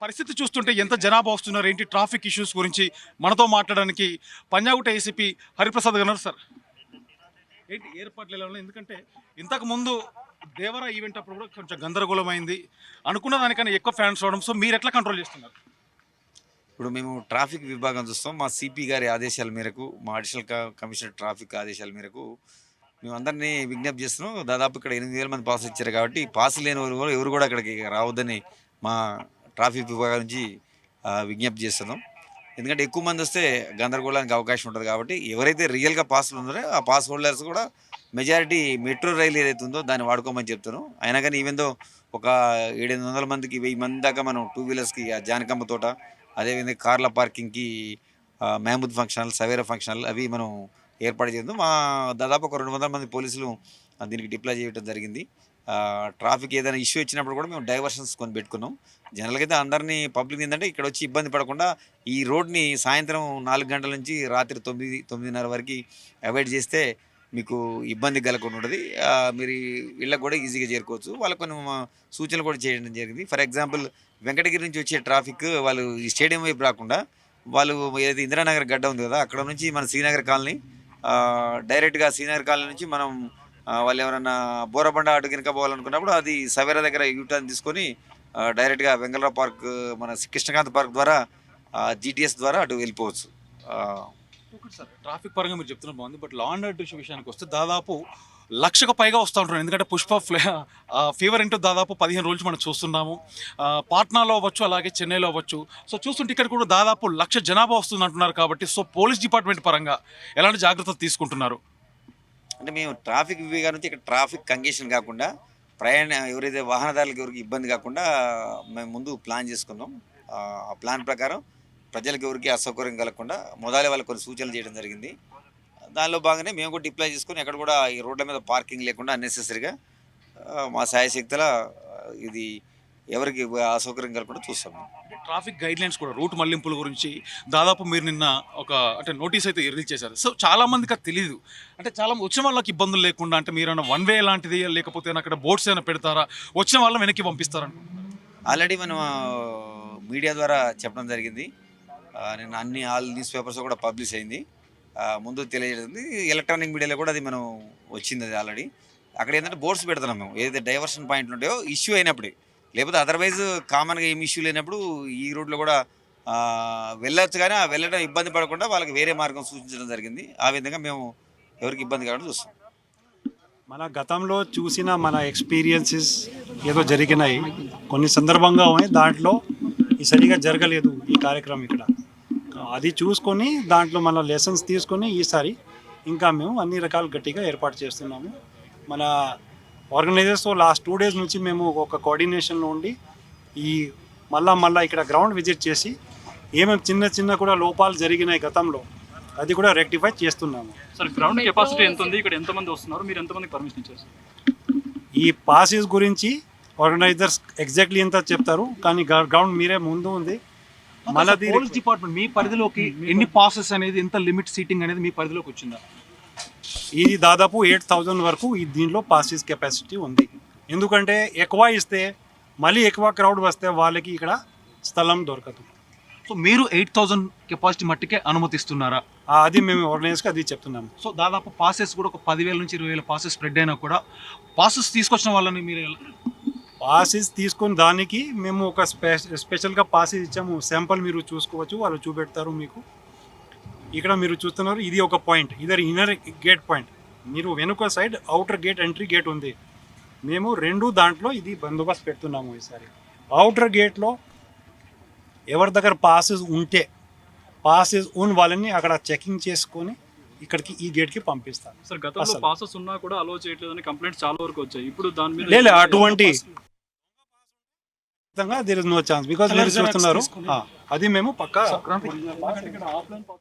పరిస్థితి చూస్తుంటే ఎంత జనాభా వస్తున్నారు ఏంటి ట్రాఫిక్ ఇష్యూస్ గురించి మనతో మాట్లాడడానికి పంజాగుట్ట ఏసీపీ హరిప్రసాద్ గారు సార్. ఏంటి ఏర్పాట్లు ఎలా ఉన్నాయి? ఎందుకంటే ఇంతకు ముందు దేవరా ఈవెంట్ అప్పుడు కూడా కొంచెం గందరగోళమైంది, అనుకున్న దానికన్నా ఎక్కువ ఫ్యాన్స్ రావడం. సో మీరు ఎట్లా కంట్రోల్ చేస్తున్నారు? ఇప్పుడు మేము ట్రాఫిక్ విభాగం చూస్తాం. మా సిపి గారి ఆదేశాల మేరకు, మా అడిషనల్ కమిషనర్ ట్రాఫిక్ ఆదేశాల మేరకు మేము అందరినీ విజ్ఞప్తి చేస్తున్నాం. దాదాపు ఇక్కడ 8,000 మంది పాస్ ఇచ్చారు కాబట్టి పాస్ లేని ఎవరు కూడా అక్కడికి రావద్దని మా ట్రాఫిక్ విభాగం నుంచి విజ్ఞప్తి చేస్తున్నాం. ఎందుకంటే ఎక్కువ మంది వస్తే గందరగోళానికి అవకాశం ఉంటుంది కాబట్టి ఎవరైతే రియల్గా పాస్లు ఉన్నారో ఆ పాస్ హోల్డర్స్ కూడా మెజారిటీ మెట్రో రైలు ఏదైతే ఉందో దాన్ని వాడుకోమని చెప్తాను. అయినా కానీ ఈవెందో ఒక 700-800 మందికి 1000 మంది దాకా మనం 2 వీలర్స్కి జానకమ్మ తోట, అదేవిధంగా కార్ల పార్కింగ్కి Mahmood function hall, Savera function hall అవి మనం ఏర్పాటు చేద్దాం. మా దాదాపు ఒక 200 మంది పోలీసులు దీనికి డిప్లాయ్ చేయడం జరిగింది. ట్రాఫిక్ ఏదైనా ఇష్యూ వచ్చినప్పుడు కూడా మేము డైవర్షన్స్ కొని పెట్టుకున్నాం. జనరల్గా అయితే అందరినీ పబ్లిక్ ఏంటంటే ఇక్కడ వచ్చి ఇబ్బంది పడకుండా ఈ రోడ్ని సాయంత్రం 4 గంటల నుంచి రాత్రి 9-9:30 వరకు అవాయిడ్ చేస్తే మీకు ఇబ్బంది కలగకుండా ఉంటుంది. మీరు ఇళ్ళకు కూడా ఈజీగా చేరుకోవచ్చు. వాళ్ళకు కొన్ని సూచనలు కూడా చేయడం జరిగింది. ఫర్ ఎగ్జాంపుల్ వెంకటగిరి నుంచి వచ్చే ట్రాఫిక్ వాళ్ళు ఈ స్టేడియం వైపు రాకుండా వాళ్ళు ఏదైతే ఇందిరానగర్ గడ్డ ఉంది కదా అక్కడ నుంచి మన శ్రీనగర్ కాలనీ డైరెక్ట్గా శ్రీనగర్ కాలనీ నుంచి మనం వాళ్ళు ఎవరైనా బోరబండ అటు కనుక పోవాలనుకున్నప్పుడు అది సవేరా దగ్గర యూటర్న్ తీసుకొని డైరెక్ట్గా వెంగళరావు పార్క్ మన కృష్ణకాంత్ పార్క్ ద్వారా జీటీఎస్ ద్వారా అటు వెళ్ళిపోవచ్చు. సార్ ట్రాఫిక్ పరంగా మీరు చెప్తున్న బాగుంది, బట్ లా అండ్ ఆర్డర్ విషయానికి వస్తే దాదాపు 1,00,000కు పైగా వస్తూ ఉంటారు. ఎందుకంటే పుష్ప ఫీవర్ ఏంటో దాదాపు 15 రోజులు మనం చూస్తున్నాము. పాట్నాలో అవ్వచ్చు, అలాగే చెన్నైలో అవ్వచ్చు. సో చూస్తుంటే ఇక్కడ కూడా దాదాపు 1,00,000 జనాభా వస్తుంది అంటున్నారు కాబట్టి సో పోలీస్ డిపార్ట్మెంట్ పరంగా ఎలాంటి జాగ్రత్తలు తీసుకుంటున్నారు? అంటే మేము ట్రాఫిక్ విభాగం నుంచి ఇక్కడ ట్రాఫిక్ కంజెషన్ కాకుండా ఎవరైతే వాహనదారులకు ఎవరికి ఇబ్బంది కాకుండా మేము ముందు ప్లాన్ చేసుకున్నాం. ఆ ప్లాన్ ప్రకారం ప్రజలకు ఎవరికి అసౌకర్యం కలగకుండా మొదలై వాళ్ళకి కొన్ని సూచనలు చేయడం జరిగింది. దానిలో భాగంగానే మేము కూడా డిప్లాయ్ చేసుకొని ఎక్కడ కూడా ఈ రోడ్ల మీద పార్కింగ్ లేకుండా అన్నెసెసరీగా మా శాయశక్తుల ఇది ఎవరికి అసౌకర్యం కలగకుండా చూస్తాం. ట్రాఫిక్ గైడ్లైన్స్ కూడా రూట్ మళ్లింపుల గురించి దాదాపు మీరు నిన్న అంటే నోటీస్ అయితే రిలీజ్ చేశారు. సో చాలా మందికి అది తెలియదు. అంటే చాలా వచ్చిన వాళ్ళకి ఇబ్బందులు లేకుండా అంటే మీరు వన్ వే లాంటిది లేకపోతే అక్కడ బోర్డ్స్ ఏమైనా పెడతారా, వచ్చిన వాళ్ళని వెనక్కి పంపిస్తారనుకుంటున్నాను. ఆల్రెడీ మనం మీడియా ద్వారా చెప్పడం జరిగింది. నేను ఆల్ న్యూస్ పేపర్స్ కూడా పబ్లిష్ అయింది. ముందు తెలియజేసింది ఎలక్ట్రానిక్ మీడియాలో కూడా అది మనం వచ్చింది. అది ఆల్రెడీ అక్కడ ఏంటంటే బోర్డ్స్ పెడుతున్నాం మేము ఏదైతే డైవర్షన్ పాయింట్లు ఉంటాయో ఇష్యూ అయినప్పుడే, లేకపోతే అదర్వైజ్ కామన్గా ఏం ఇష్యూ లేనప్పుడు ఈ రోడ్లో కూడా వెళ్ళొచ్చు. కానీ ఆ వెళ్ళడం ఇబ్బంది పడకుండా వాళ్ళకి వేరే మార్గం సూచించడం జరిగింది. ఆ విధంగా మేము ఎవరికి ఇబ్బంది కాకుండా చూస్తాం. మన గతంలో చూసిన మన ఎక్స్పీరియన్సెస్ ఏదో జరిగినాయి, కొన్ని సందర్భంగా ఉన్నాయి. దాంట్లో ఈ సరిగా జరగలేదు ఈ కార్యక్రమం ఇక్కడ. అది చూసుకొని దాంట్లో మన లెసన్స్ తీసుకొని ఈసారి ఇంకా మేము అన్ని రకాలు గట్టిగా ఏర్పాటు చేస్తున్నాము. మన ఆర్గనైజర్స్తో లాస్ట్ 2 days నుంచి మేము ఒక కోఆర్డినేషన్లో ఉండి ఈ మళ్ళా ఇక్కడ గ్రౌండ్ విజిట్ చేసి ఏమేమి చిన్న కూడా లోపాలు జరిగినాయి గతంలో అది కూడా రెక్టిఫై చేస్తున్నాము. సార్ గ్రౌండ్ కెపాసిటీ ఎంత ఉంది, ఇక్కడ ఎంతమంది వస్తున్నారు, మీరు ఎంతమంది పర్మిషన్ ఇచ్చారు? ఈ పాసెస్ గురించి ఆర్గనైజర్స్ ఎగ్జాక్ట్లీ ఎంత చెప్తారు, కానీ గ్రౌండ్ మీరే ముందు ఉంది. మళ్ళీ పోలీస్ డిపార్ట్మెంట్ మీ పరిధిలోకి ఎన్ని పాసెస్ అనేది, ఎంత లిమిట్ సీటింగ్ అనేది మీ పరిధిలోకి వచ్చిందా? ఇది దాదాపు 8,000 వరకు దీంట్లో పాసెస్ కెపాసిటీ ఉంది. ఎందుకంటే ఎక్కువ ఇస్తే మళ్ళీ ఎక్కువ క్రౌడ్ వస్తే వాళ్ళకి ఇక్కడ స్థలం దొరకదు. సో మీరు 8,000 కెపాసిటీ మట్టికే అనుమతిస్తున్నారా? అది మేము ఆర్గనైజర్స్కి అది చెప్తున్నాము. సో దాదాపు పాసెస్ కూడా ఒక 10,000 నుంచి 20,000 పాసెస్ స్ప్రెడ్ అయినా కూడా పాసెస్ తీసుకొచ్చిన వాళ్ళని మీరు పాసెస్ తీసుకుని దానికి మేము ఒక స్పెషల్గా పాసెస్ ఇచ్చాము. శాంపుల్ మీరు చూసుకోవచ్చు, వాళ్ళు చూపెడతారు మీకు. ఇక్కడ మీరు చూస్తున్నారు, ఇది ఒక point, either inner gate point. మీరు వెనుక side outer gate entry gate ఉంది. మేము 2 దాంట్లో ఇది బందోబస్తు పెడుతున్నాము. ఈసారి అవుటర్ గేట్లో ఎవరి దగ్గర పాసెస్ ఉంటే పాసెస్ ఉన్న వాళ్ళని అక్కడ చెకింగ్ చేసుకొని ఇక్కడికి ఈ గేట్కి పంపిస్తాను. సార్ గతంలో పాసెస్ ఉన్నా కూడా అలో చేయట్లేదని కంప్లైంట్స్ చాలా వరకు వచ్చాయి. ఇప్పుడు దాని మీద లేదు అటువంటి there is no chance, because మీరు చూస్తున్నారు అది మేము పక్కా